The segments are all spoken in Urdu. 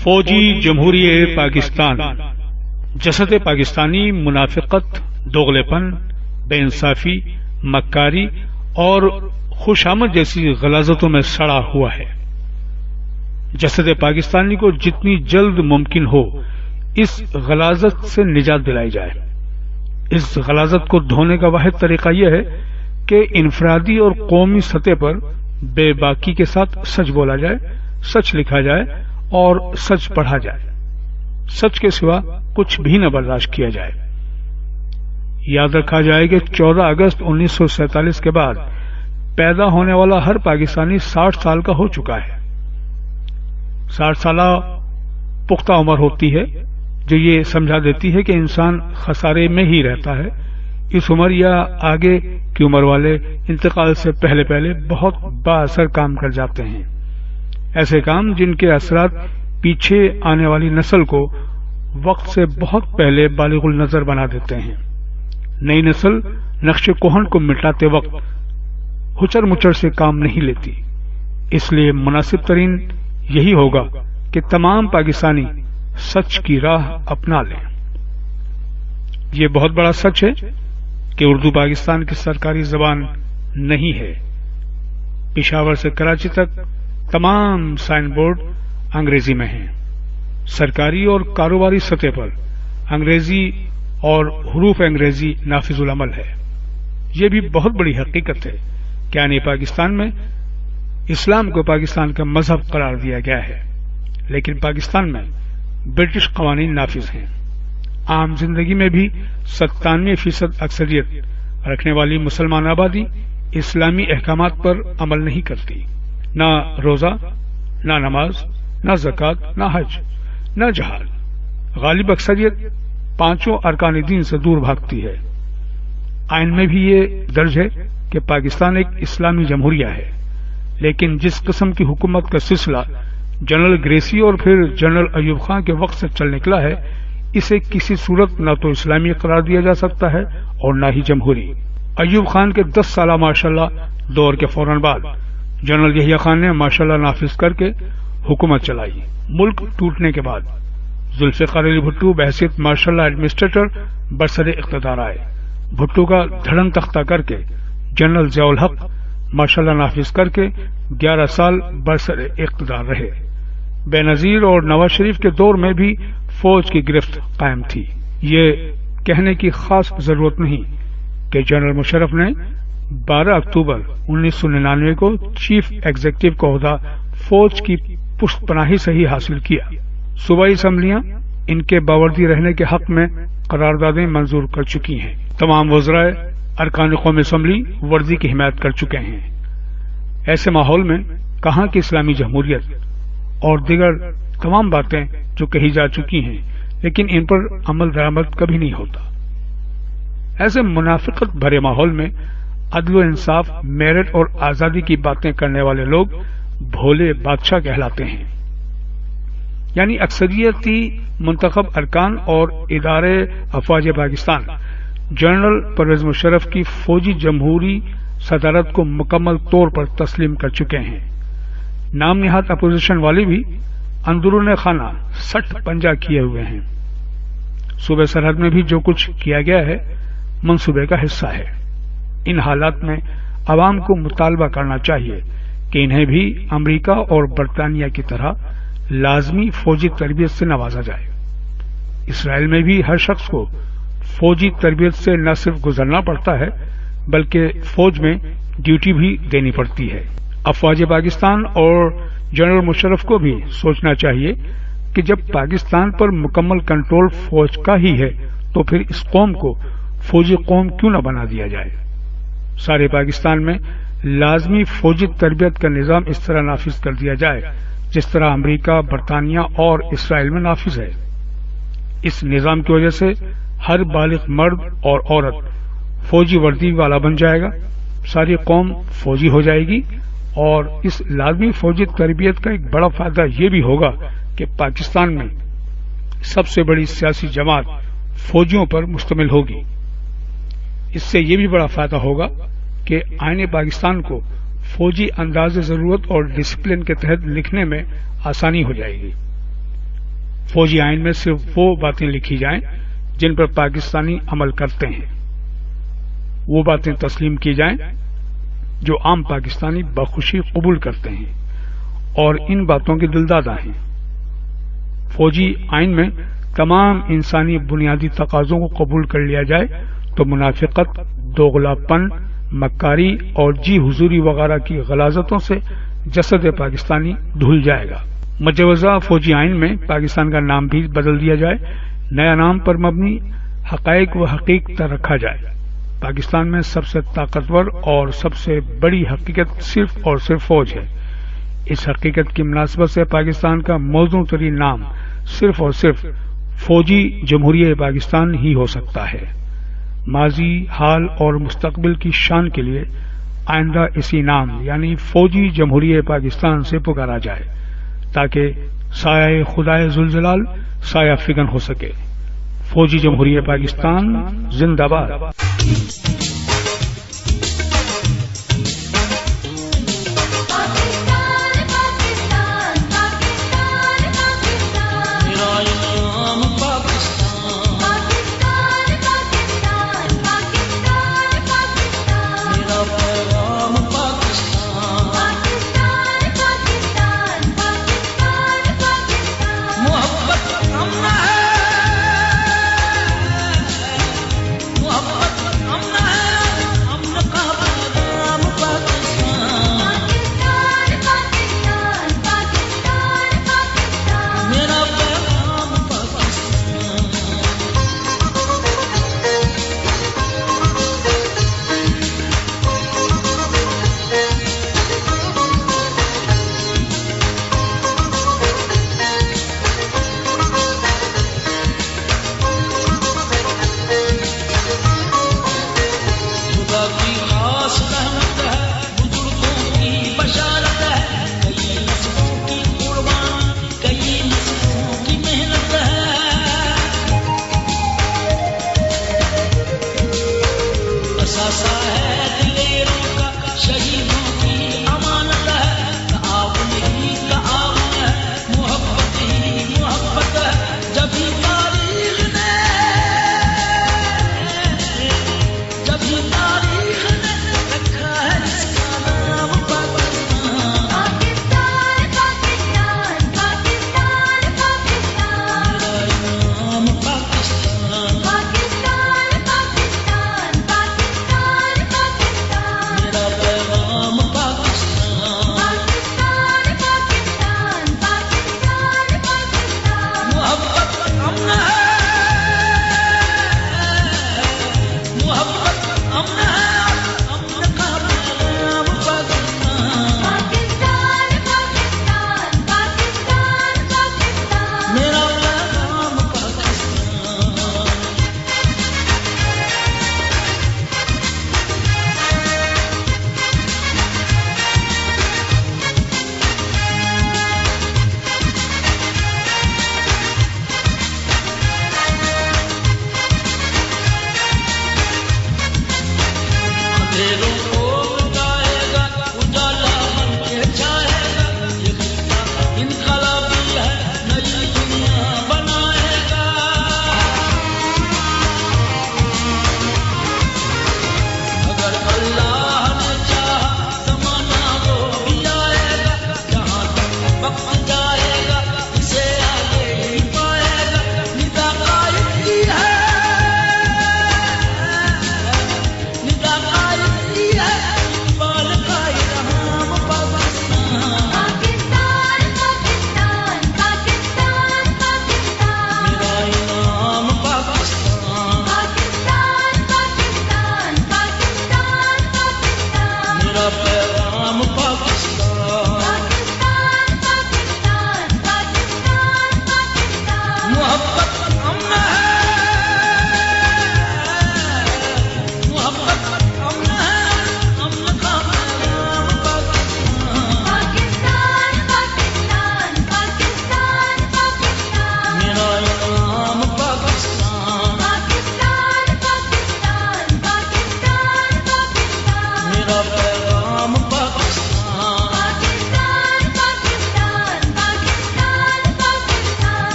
فوجی جمہوریہ پاکستان جسد پاکستانی منافقت، دوغلےپن، بے انصافی، مکاری اور خوش آمد جیسی غلاظتوں میں سڑا ہوا ہے۔ جسد پاکستانی کو جتنی جلد ممکن ہو اس غلاظت سے نجات دلائی جائے۔ اس غلاظت کو دھونے کا واحد طریقہ یہ ہے کہ انفرادی اور قومی سطح پر بے باکی کے ساتھ سچ بولا جائے، سچ لکھا جائے اور سچ پڑھا جائے۔ سچ کے سوا کچھ بھی نہ برداشت کیا جائے۔ یاد رکھا جائے کہ 14 اگست 1947 کے بعد پیدا ہونے والا ہر پاکستانی 60 سال کا ہو چکا ہے۔ 60 سالہ پختہ عمر ہوتی ہے جو یہ سمجھا دیتی ہے کہ انسان خسارے میں ہی رہتا ہے۔ اس عمر یا آگے کی عمر والے انتقال سے پہلے پہلے بہت با اثر کام کر جاتے ہیں، ایسے کام جن کے اثرات پیچھے آنے والی نسل کو وقت سے بہت پہلے بالغ النظر بنا دیتے ہیں۔ نئی نسل نقش کہن کو مٹاتے وقت ہچر مچر سے کام نہیں لیتی، اس لیے مناسب ترین یہی ہوگا کہ تمام پاکستانی سچ کی راہ اپنا لیں۔ یہ بہت بڑا سچ ہے کہ اردو پاکستان کی سرکاری زبان نہیں ہے۔ پشاور سے کراچی تک تمام سائن بورڈ انگریزی میں ہیں۔ سرکاری اور کاروباری سطح پر انگریزی اور حروف انگریزی نافذ العمل ہے۔ یہ بھی بہت بڑی حقیقت ہے کہ آنے پاکستان میں اسلام کو پاکستان کا مذہب قرار دیا گیا ہے، لیکن پاکستان میں برٹش قوانین نافذ ہیں۔ عام زندگی میں بھی 97% اکثریت رکھنے والی مسلمان آبادی اسلامی احکامات پر عمل نہیں کرتی۔ نہ روزہ، نہ نماز، نہ زکوٰۃ، نہ حج، نہ جہاد۔ غالب اکثریت 5 ارکان دین سے دور بھاگتی ہے۔ آئین میں بھی یہ درج ہے کہ پاکستان ایک اسلامی جمہوریہ ہے، لیکن جس قسم کی حکومت کا سلسلہ جنرل گریسی اور پھر جنرل ایوب خان کے وقت سے چل نکلا ہے، اسے کسی صورت نہ تو اسلامی قرار دیا جا سکتا ہے اور نہ ہی جمہوری۔ ایوب خان کے 10 سالہ ماشاءاللہ دور کے فوراً بعد جنرل یحییٰ خان نے ماشاءاللہ نافذ کر کے حکومت چلائی۔ ملک ٹوٹنے کے بعد ذوالفقار علی بھٹو بحیثیت ماشاءاللہ ایڈمنسٹریٹر برسر اقتدار آئے۔ بھٹو کا دھڑن تختہ کر کے جنرل ضیاء الحق ماشاءاللہ نافذ کر کے 11 سال برسر اقتدار رہے۔ بے نظیر اور نواز شریف کے دور میں بھی فوج کی گرفت قائم تھی۔ یہ کہنے کی خاص ضرورت نہیں کہ جنرل مشرف نے 12 اکتوبر 1999 کو چیف ایگزیکٹو کا عہدہ فوج کی پشت پناہی سے ہی حاصل کیا۔ صوبائی اسمبلیاں ان کے باوردی رہنے کے حق میں قراردادیں منظور کر چکی ہیں۔ تمام وزراء ارکان قومی اسمبلی وردی کی حمایت کر چکے ہیں۔ ایسے ماحول میں کہاں کی اسلامی جمہوریت اور دیگر تمام باتیں جو کہی جا چکی ہیں، لیکن ان پر عمل درآمد کبھی نہیں ہوتا۔ ایسے منافقت بھرے ماحول میں عدل و انصاف، میرٹ اور آزادی کی باتیں کرنے والے لوگ بھولے بادشاہ کہلاتے ہیں۔ یعنی اکثریتی منتخب ارکان اور ادارے افواج پاکستان جنرل پرویز مشرف کی فوجی جمہوری صدارت کو مکمل طور پر تسلیم کر چکے ہیں۔ نام نہاد اپوزیشن والے بھی اندرون خانہ سٹ پنجہ کیے ہوئے ہیں۔ صوبے سرحد میں بھی جو کچھ کیا گیا ہے منصوبے کا حصہ ہے۔ ان حالات میں عوام کو مطالبہ کرنا چاہیے کہ انہیں بھی امریکہ اور برطانیہ کی طرح لازمی فوجی تربیت سے نوازا جائے۔ اسرائیل میں بھی ہر شخص کو فوجی تربیت سے نہ صرف گزرنا پڑتا ہے بلکہ فوج میں ڈیوٹی بھی دینی پڑتی ہے۔ افواج پاکستان اور جنرل مشرف کو بھی سوچنا چاہیے کہ جب پاکستان پر مکمل کنٹرول فوج کا ہی ہے تو پھر اس قوم کو فوجی قوم کیوں نہ بنا دیا جائے۔ سارے پاکستان میں لازمی فوجی تربیت کا نظام اس طرح نافذ کر دیا جائے جس طرح امریکہ، برطانیہ اور اسرائیل میں نافذ ہے۔ اس نظام کی وجہ سے ہر بالغ مرد اور عورت فوجی وردی والا بن جائے گا، ساری قوم فوجی ہو جائے گی، اور اس لازمی فوجی تربیت کا ایک بڑا فائدہ یہ بھی ہوگا کہ پاکستان میں سب سے بڑی سیاسی جماعت فوجیوں پر مشتمل ہوگی۔ اس سے یہ بھی بڑا فائدہ ہوگا کہ آئین پاکستان کو فوجی انداز ضرورت اور ڈسپلن کے تحت لکھنے میں آسانی ہو جائے گی۔ فوجی آئین میں صرف وہ باتیں لکھی جائیں جن پر پاکستانی عمل کرتے ہیں، وہ باتیں تسلیم کی جائیں جو عام پاکستانی بخوشی قبول کرتے ہیں اور ان باتوں کے دلدادہ ہیں۔ فوجی آئین میں تمام انسانی بنیادی تقاضوں کو قبول کر لیا جائے تو منافقت، دوغلاپن، مکاری اور جی حضوری وغیرہ کی غلاظتوں سے جسد پاکستانی دھل جائے گا۔ مجوزہ فوجی آئین میں پاکستان کا نام بھی بدل دیا جائے، نیا نام پر مبنی حقائق و حقیقت رکھا جائے۔ پاکستان میں سب سے طاقتور اور سب سے بڑی حقیقت صرف اور صرف فوج ہے۔ اس حقیقت کی مناسبت سے پاکستان کا موزوں ترین نام صرف اور صرف فوجی جمہوریہ پاکستان ہی ہو سکتا ہے۔ ماضی، حال اور مستقبل کی شان کے لیے آئندہ اسی نام یعنی فوجی جمہوریہ پاکستان سے پکارا جائے تاکہ سایہ خدائے ذوالجلال سایہ فگن ہو سکے۔ فوجی جمہوریہ پاکستان زندہ باد۔ محبت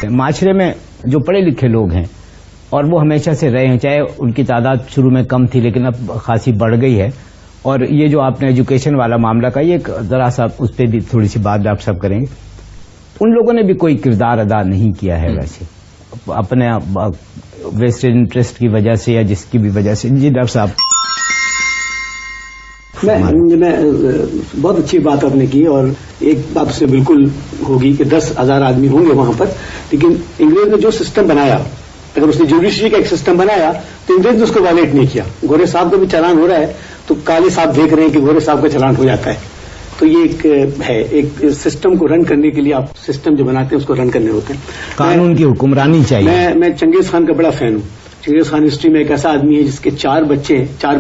معاشرے میں جو پڑھے لکھے لوگ ہیں اور وہ ہمیشہ سے رہے ہیں، چاہے ان کی تعداد شروع میں کم تھی لیکن اب خاصی بڑھ گئی ہے، اور یہ جو آپ نے ایجوکیشن والا معاملہ کا، یہ ذرا سا اس پہ بھی تھوڑی سی بات ڈاکٹر صاحب کریں گے. ان لوگوں نے بھی کوئی کردار ادا نہیں کیا ہے ویسے اپنے ویسٹرن انٹرسٹ کی وجہ سے یا جس کی بھی وجہ سے. جی ڈاکٹر صاحب. میں بہت اچھی بات آپ نے کی، اور ایک بات اس میں بالکل ہوگی کہ 10,000 آدمی ہوں گے وہاں پر، لیکن انگریز نے جو سسٹم بنایا، اگر اس نے جوڈیشری کا ایک سسٹم بنایا تو انگریز نے اس کو وائلیٹ نہیں کیا. گورے صاحب کا بھی چلان ہو رہا ہے تو کالے صاحب دیکھ رہے ہیں کہ گورے صاحب کا چلان ہو جاتا ہے. تو یہ ایک ہے، ایک سسٹم کو رن کرنے کے لیے آپ سسٹم جو بناتے ہیں اس کو رن کرنے ہوتے ہیں. قانون کی حکمرانی چاہیے. میں چنگیز خان کا بڑا فین ہوں. چنگیز خان ہسٹری میں ایک ایسا آدمی ہے جس کے 4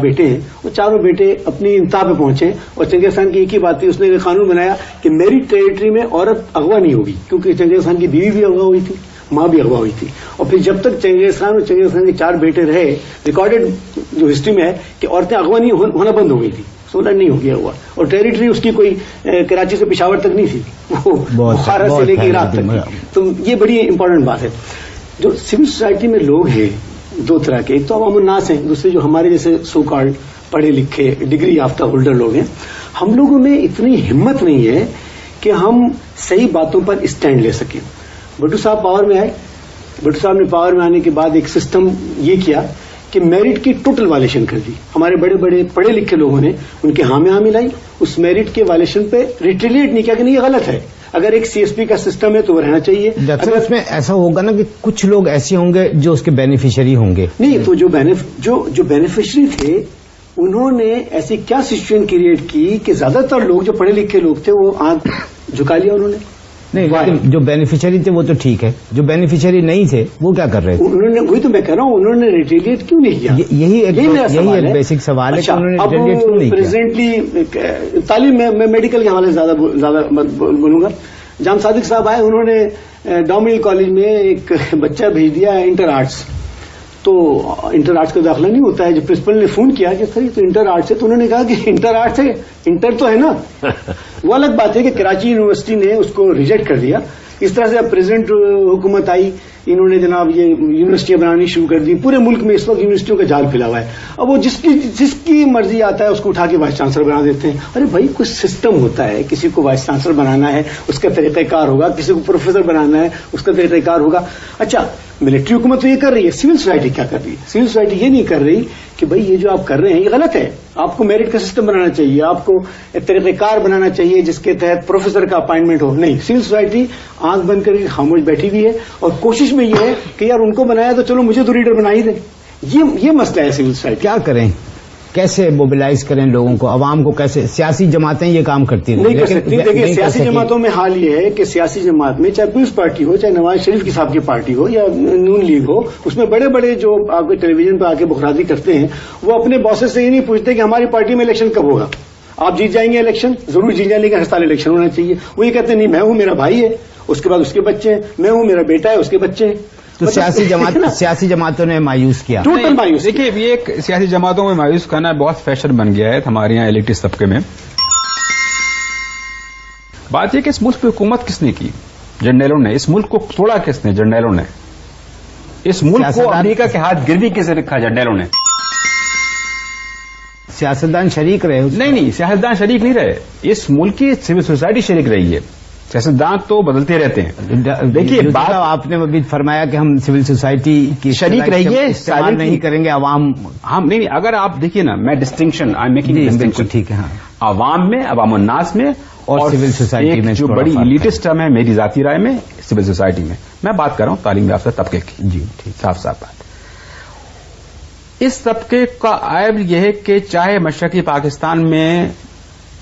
بیٹے ہیں، وہ چاروں بیٹے اپنی انتہا پہ پہنچے، اور چنگیز خان کی ایک ہی بات تھی، اس نے ایک قانون بنایا کہ میری ٹیریٹری میں عورت اغوا نہیں ہوگی، کیونکہ چنگیز خان کی بیوی بھی اغوا ہوئی تھی، ماں بھی اغوا ہوئی تھی. اور پھر جب تک چنگیز خان اور چنگیز خان کے 4 بیٹے رہے، ریکارڈڈ جو ہسٹری میں ہے کہ عورتیں اغوا نہیں ہونا بند ہو گئی تھی، سولر نہیں ہو گیا ہوا. اور ٹیریٹری اس کی کوئی کراچی سے پشاور تک نہیں تھی، وہ بخارا سے لے کے عراق تک تھی. تو یہ بڑی امپورٹنٹ بات ہے. جو سول سوسائٹی میں لوگ ہیں 2 طرح کے، ایک تو عوام الناس ہیں، دوسرے جو ہمارے جیسے سو کالڈ پڑھے لکھے ڈگری یافتہ ہولڈر لوگ ہیں. ہم لوگوں میں اتنی ہمت نہیں ہے کہ ہم صحیح باتوں پر اسٹینڈ لے سکیں. بھٹو صاحب پاور میں آئے، بھٹو صاحب نے پاور میں آنے کے بعد ایک سسٹم یہ کیا کہ میرٹ کی ٹوٹل وائلیشن کر دی. ہمارے بڑے بڑے پڑھے لکھے لوگوں نے ان کے ہاں میں ہاں ملائی، اس میرٹ کے وائلیشن پہ ریٹریلیٹ نہیں کیا کہ نہیں یہ غلط ہے. اگر ایک سی ایس پی کا سسٹم ہے تو وہ رہنا چاہیے. اگر اس میں ایسا ہوگا نا کہ کچھ لوگ ایسے ہوں گے جو اس کے بینیفیشری ہوں گے. نہیں تو جو بینیفیشری تھے انہوں نے ایسی کیا سچویشن کریٹ کی کہ زیادہ تر لوگ جو پڑھے لکھے لوگ تھے وہ آنکھ جھکا لیا انہوں نے. نہیں لیکن جو بینیفیشری تھے وہ تو ٹھیک ہے، جو بینیفیشری نہیں تھے وہ کیا کر رہے تھے؟ انہوں نے، وہی تو میں کہہ رہا ہوں، انہوں نے ریٹریلیٹ کیوں نہیں کیا؟ یہی ایک بیسک سوال ہے کہ انہوں نے ریٹریلیٹ کیوں نہیں کیا. پریزنٹلی تعلیم میں میڈیکل کے حوالے سے زیادہ بولوں گا. جام صادق صاحب آئے، انہوں نے ڈومنل کالج میں ایک بچہ بھیج دیا انٹر آرٹس. تو انٹر آرٹس کا داخلہ نہیں ہوتا ہے. جب پرنسپل نے فون کیا کہ سر یہ تو انٹر آرٹس ہے، تو انہوں نے کہا کہ انٹر آرٹس ہے، انٹر تو ہے نا. وہ الگ بات ہے کہ کراچی یونیورسٹی نے اس کو ریجیکٹ کر دیا. اس طرح سے اب پریزیڈنٹ حکومت آئی، انہوں نے جناب یہ یونیورسٹیاں بنانی شروع کر دی. پورے ملک میں اس وقت یونیورسٹیوں کا جال پھیلا ہوا ہے. اب وہ جس کی مرضی آتا ہے اس کو اٹھا کے وائس چانسلر بنا دیتے ہیں. ارے بھائی کچھ سسٹم ہوتا ہے، کسی کو وائس چانسلر بنانا ہے اس کا طریقہ کار ہوگا، کسی کو پروفیسر بنانا ہے اس کا طریقہ کار ہوگا. اچھا ملٹری حکومت تو یہ کر رہی ہے، سول سوسائٹی کیا کر رہی ہے؟ سول سوسائٹی یہ نہیں کر رہی کہ بھائی یہ جو آپ کر رہے ہیں یہ غلط ہے. آپ کو میرٹ کا سسٹم بنانا چاہیے، آپ کو ایک طریقہ کار بنانا چاہیے جس کے تحت پروفیسر کا اپائنٹمنٹ ہو. نہیں، سول سوسائٹی آنکھ بند کر کے خاموش بیٹھی ہوئی ہے، اور کوشش میں یہ ہے کہ یار ان کو بنایا تو چلو مجھے تو ریڈر بنا ہی دیں. یہ مسئلہ ہے سول سوسائٹی. کیا کریں، کیسے موبلائز کریں لوگوں کو، عوام کو کیسے؟ سیاسی جماعتیں یہ کام کرتی نہیں کر سکتی. دیکھیے سیاسی جماعتوں میں حال یہ ہے کہ سیاسی جماعت میں چاہے پیپلز پارٹی ہو، چاہے نواز شریف کی صاحب کی پارٹی ہو یا نون لیگ ہو، اس میں بڑے بڑے جو آپ کے ٹیلی ویژن پہ آ کے بخرادی کرتے ہیں وہ اپنے باسز سے یہ نہیں پوچھتے کہ ہماری پارٹی میں الیکشن کب ہوگا. آپ جیت جائیں گے الیکشن، ضرور جیت جائیں، لیکن ہر سال الیکشن ہونا چاہیے. وہ یہ کہتے ہیں نہیں میں ہوں میرا بھائی ہے، اس کے بعد اس کے بچے ہیں، میں ہوں میرا بیٹا ہے اس کے بچے ہیں. تو سیاسی جماعتوں نے مایوس کیا. ٹوٹل مایوس. دیکھیے یہ ایک سیاسی جماعتوں میں مایوس کرنا بہت فیشن بن گیا ہے ہمارے یہاں ایلیٹسٹ طبقے میں. بات یہ کہ اس ملک پہ حکومت کس نے کی؟ جرنیلوں نے. اس ملک کو توڑا کس نے؟ جرنیلوں نے. اس ملک کو امریکہ کے ہاتھ گروی کس نے رکھا؟ جرنیلوں نے. سیاستدان شریک رہے؟ نہیں، سیاستدان شریک نہیں رہے. اس ملک کی سول سوسائٹی شریک رہی ہے. سیاستدان تو بدلتے رہتے ہیں. دیکھیے بات آپ نے ابھی فرمایا کہ ہم سول سوسائٹی کی شریک رہیے، استعمال نہیں کریں گے عوام. ہم نہیں، اگر آپ دیکھیے نا، میں ڈسٹنکشن آئی میکنگ ڈسٹنکشن. ٹھیک ہے. ہاں، عوام میں، عوام الناس میں اور سول سوسائٹی میں جو بڑی ایلیٹسٹ ٹرم ہے میری ذاتی رائے میں سول سوسائٹی میں بات کر رہا ہوں تعلیم یافتہ طبقے کی. جی ٹھیک، صاف بات. اس طبقے کا عیب یہ ہے کہ چاہے مشرقی پاکستان میں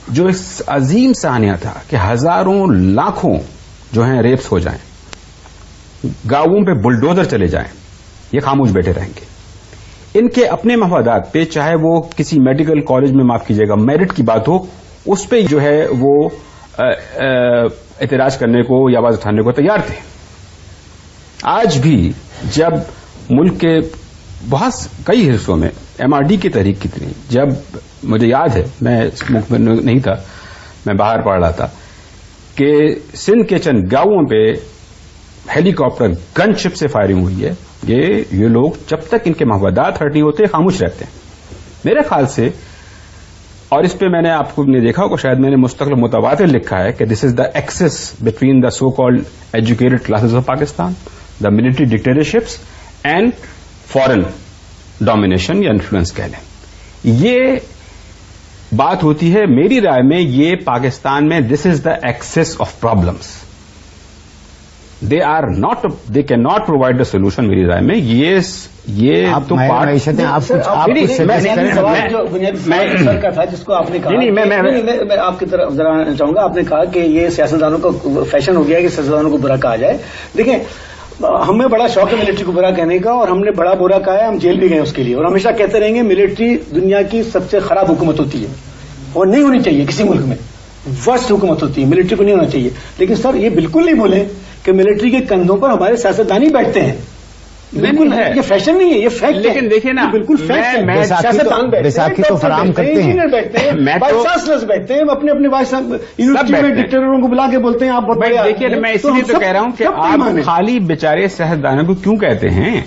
جو ایک عظیم سہانیہ تھا کہ ہزاروں لاکھوں جو ہیں ریپس ہو جائیں، گاؤں پہ بلڈوزر چلے جائیں، یہ خاموش بیٹھے رہیں گے. ان کے اپنے مفادات پہ چاہے وہ کسی میڈیکل کالج میں معاف کیجیے گا میرٹ کی بات ہو، اس پہ جو ہے وہ اعتراض کرنے کو یا آواز اٹھانے کو تیار تھے. آج بھی جب ملک کے بہت کئی حصوں میں ایم آر ڈی کی تحریک کتنی، جب مجھے یاد ہے میں اس ملک میں نہیں تھا، میں باہر پڑھ رہا تھا کہ سندھ کے چند گاؤں پہ ہیلی کاپٹر گن شپ سے فائرنگ ہوئی ہے، یہ لوگ جب تک ان کے مفادات ہٹ نہیں ہوتے خاموش رہتے ہیں میرے خیال سے. اور اس پہ میں نے آپ کو نے دیکھا ہوگا، شاید میں نے مستقل متواتر لکھا ہے کہ this is the axis between the so called educated classes of Pakistan, the military dictatorships and foreign domination یا انفلوئنس کہہ لیں. یہ بات ہوتی ہے میری رائے میں، یہ پاکستان میں this is the axis of problems. They are not, they can not provide the solution میری رائے میں. یہ تو معیشت ہے. آپ بنیادی کا تھا جس کو آپ نے کہا، میں آپ کی طرف ذرا آنا چاہوں گا. آپ نے کہا کہ یہ سیاستدانوں کا فیشن ہو گیا ہے کہ سیاستدانوں کو برا کہا جائے. دیکھیں، ہمیں بڑا شوق ہے ملٹری کو برا کہنے کا، اور ہم نے بڑا برا کہا ہے، ہم جیل بھی گئے اس کے لیے، اور ہمیشہ کہتے رہیں گے ملٹری دنیا کی سب سے خراب حکومت ہوتی ہے اور نہیں ہونی چاہیے. کسی ملک میں ورسٹ حکومت ہوتی ہے، ملٹری کو نہیں ہونا چاہیے. لیکن سر یہ بالکل نہیں بولیں کہ ملٹری کے کندھوں پر ہمارے سیاستدان ہی بیٹھتے ہیں. بالکل ہے، یہ فیشن نہیں ہے، یہ فیکٹ ہے. لیکن دیکھیے نا، بالکل فیکٹ ہے. سیاستدان بیٹھتے ہیں، فراہم کرتے ہیں، بیٹھتے ہیں، وائس چانسلرز بیٹھتے ہیں، اپنے اپنے یونیورسٹی میں ڈکٹیٹروں کو بلا کے بولتے ہیں آپ بہت بڑے. دیکھیے میں اس لیے تو کہہ رہا ہوں کہ آپ خالی بیچارے سیاستدانوں کو کیوں کہتے ہیں؟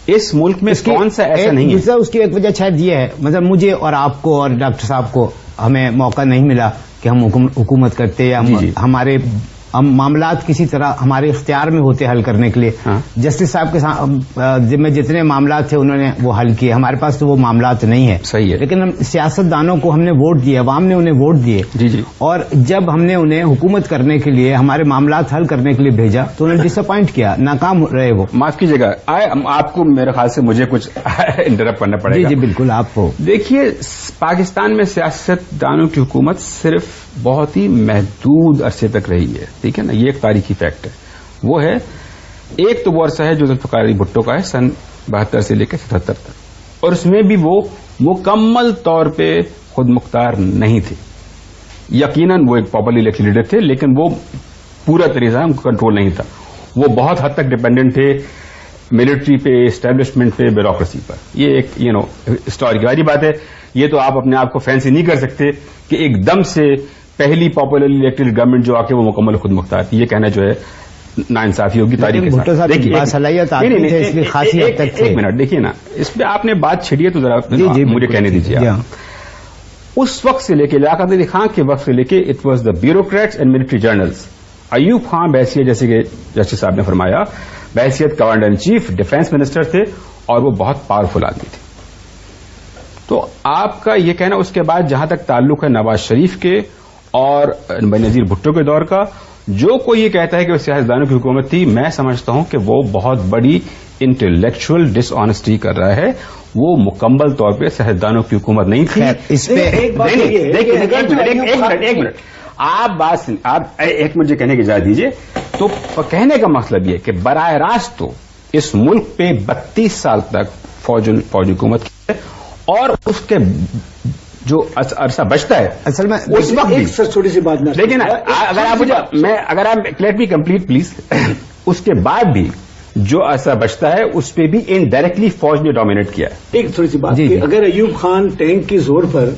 اس ملک میں کون سا ایسا نہیں ہے؟ اس کی ایک وجہ شاید یہ ہے، مطلب مجھے اور آپ کو اور ڈاکٹر صاحب کو ہمیں موقع نہیں ملا کہ ہم حکومت کرتے یا ہمارے معاملات کسی طرح ہمارے اختیار میں ہوتے حل کرنے کے لیے. جسٹس صاحب کے ذمہ جتنے معاملات تھے انہوں نے وہ حل کیے. ہمارے پاس تو وہ معاملات نہیں ہے. صحیح ہے. لیکن ہم سیاستدانوں کو ہم نے ووٹ دیے، عوام نے انہیں ووٹ دیے. جی. اور جب ہم نے انہیں حکومت کرنے کے لیے، ہمارے معاملات حل کرنے کے لیے بھیجا تو انہوں نے ڈس اپوائنٹ کیا، ناکام رہے. وہ معاف کیجیے گا، آپ کو میرے خیال سے مجھے کچھ انٹرپٹ کرنا پڑے گا. جی بالکل. آپ کو دیکھیے، پاکستان میں سیاستدانوں کی حکومت صرف بہت ہی محدود عرصے تک رہی ہے. ٹھیک ہے نا، یہ ایک تاریخی فیکٹ ہے. وہ ہے ایک تو وہ عرصہ ہے جو ذوالفقار علی بھٹو کا ہے، سن 72 سے لے کے 77 تک، اور اس میں بھی وہ مکمل طور پہ خود مختار نہیں تھے. یقیناً وہ ایک پاپولر الیکشن لیڈر تھے، لیکن وہ پورا طریقہ کنٹرول نہیں تھا. وہ بہت حد تک ڈپینڈنٹ تھے ملٹری پہ، اسٹیبلشمنٹ پہ، بیوروکریسی پر. یہ ایک ہسٹوریکل والی بات ہے. یہ تو آپ اپنے آپ کو فینسی نہیں کر سکتے کہ ایک دم سے پہلی پاپولرلی الیکٹڈ گورنمنٹ جو آ کے وہ مکمل خود مختار تھی. یہ کہنا جو ہے ناانصافی ہوگی تاریخ کے ساتھ. ایک منٹ دیکھیے نا، اس پہ آپ نے بات چھڑی ہے تو ذرا مجھے کہنے دیجیے. اس وقت سے لے کے لیاقت علی خان کے وقت سے لے کے it was the bureaucrats and military journals. Ayub Khan بحیثیت، جیسے کہ جسٹس صاحب نے فرمایا، بحیثیت commander in chief defence minister تھے اور وہ بہت پاورفل آدمی تھے. تو آپ کا یہ کہنا، اس کے بعد جہاں تک تعلق ہے نواز شریف کے اور بینظیر بھٹو کے دور کا، جو کوئی یہ کہتا ہے کہ وہ سیاستدانوں کی حکومت تھی، میں سمجھتا ہوں کہ وہ بہت بڑی انٹلیکچوئل ڈس آنےسٹی کر رہا ہے. وہ مکمل طور پہ سیاستدانوں کی حکومت نہیں تھی. اس پہ ایک منٹ آپ ایک منٹ کہنے کی اجازت دیجیے. تو کہنے کا مطلب یہ کہ براہ راست تو اس ملک پہ 32 سال تک فوج حکومت کی ہے، اور اس کے جو عرصہ بچتا ہے اصل میں اس وقت ایک چھوٹی سی بات میں، لیکن اگر آپ مجھے لیٹ می کمپلیٹ پلیز. اس کے بعد بھی جو عرصہ بچتا ہے اس پہ بھی انڈائریکٹلی فوج نے ڈومینیٹ کیا ہے. ایک تھوڑی سی بات، اگر ایوب خان ٹینک کی زور پر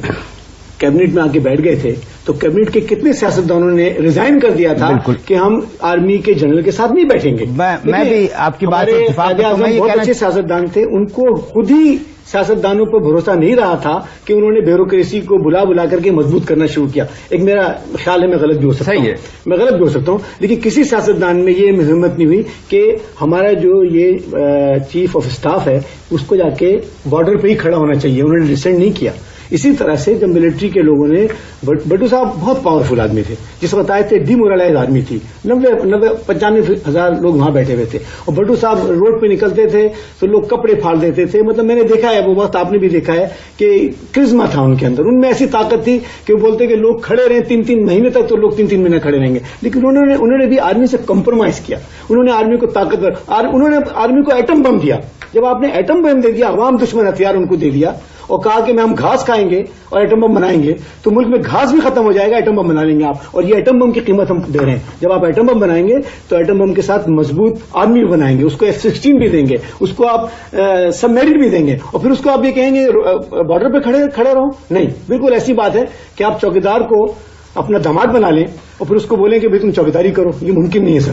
کیبنٹ میں آ کے بیٹھ گئے تھے تو کیبنٹ کے کتنے سیاستدانوں نے ریزائن کر دیا تھا کہ ہم آرمی کے جنرل کے ساتھ نہیں بیٹھیں گے. میں بھی آپ کی بات بہت اچھے سیاستدان تھے، ان کو خود ہی سیاستدانوں پر بھروسہ نہیں رہا تھا کہ انہوں نے بیوروکریسی کو بلا کر کے مضبوط کرنا شروع کیا. ایک میرا خیال ہے، میں غلط بھی ہو سکتا ہوں، میں غلط بھی ہو سکتا ہوں، لیکن کسی سیاستدان میں یہ ہمت نہیں ہوئی کہ ہمارا جو یہ چیف آف اسٹاف ہے اس کو جا کے بارڈر پہ ہی کھڑا ہونا چاہیے. انہوں نے ڈسینڈ نہیں کیا. اسی طرح سے جب ملٹری کے لوگوں نے، بٹو صاحب بہت پاورفل آدمی تھے، جس وقت آئے تھے ڈی مورلائز آدمی تھی، 95 ہزار لوگ وہاں بیٹھے ہوئے تھے، اور بٹو صاحب روڈ پہ نکلتے تھے تو لوگ کپڑے پھاڑ دیتے تھے. مطلب میں نے دیکھا ہے وہ وقت، آپ نے بھی دیکھا ہے کہ کرزما تھا ان کے اندر، ان میں ایسی طاقت تھی کہ وہ بولتے کہ لوگ کھڑے رہیں 3 مہینے تک، تو لوگ 3 مہینے کھڑے رہیں گے. لیکن انہوں نے بھی آرمی سے کمپرومائز کیا. انہوں نے آرمی کو طاقتور، انہوں نے آرمی کو ایٹم بم دیا. جب آپ نے ایٹم بم دے دیا، عوام دشمن ہتھیار ان کو دے دیا، اور کہا کہ ہم گھاس کھائیں گے اور ایٹم بم بنائیں گے، تو ملک میں گھاس بھی ختم ہو جائے گا، ایٹم بم بنا لیں گے آپ. اور یہ ایٹم بم کی قیمت ہم دے رہے ہیں. جب آپ ایٹم بم بنائیں گے تو ایٹم بم کے ساتھ مضبوط آرمی بنائیں گے، اس کو F-16 بھی دیں گے، اس کو آپ سب میرٹ بھی دیں گے، اور پھر اس کو آپ یہ کہیں گے بارڈر پہ کھڑے رہو. نہیں، بالکل ایسی بات ہے کہ آپ چوکیدار کو اپنا داماد بنا لیں اور پھر اس کو بولیں کہ بھائی تم چوکیداری کرو. یہ ممکن نہیں ہے سر.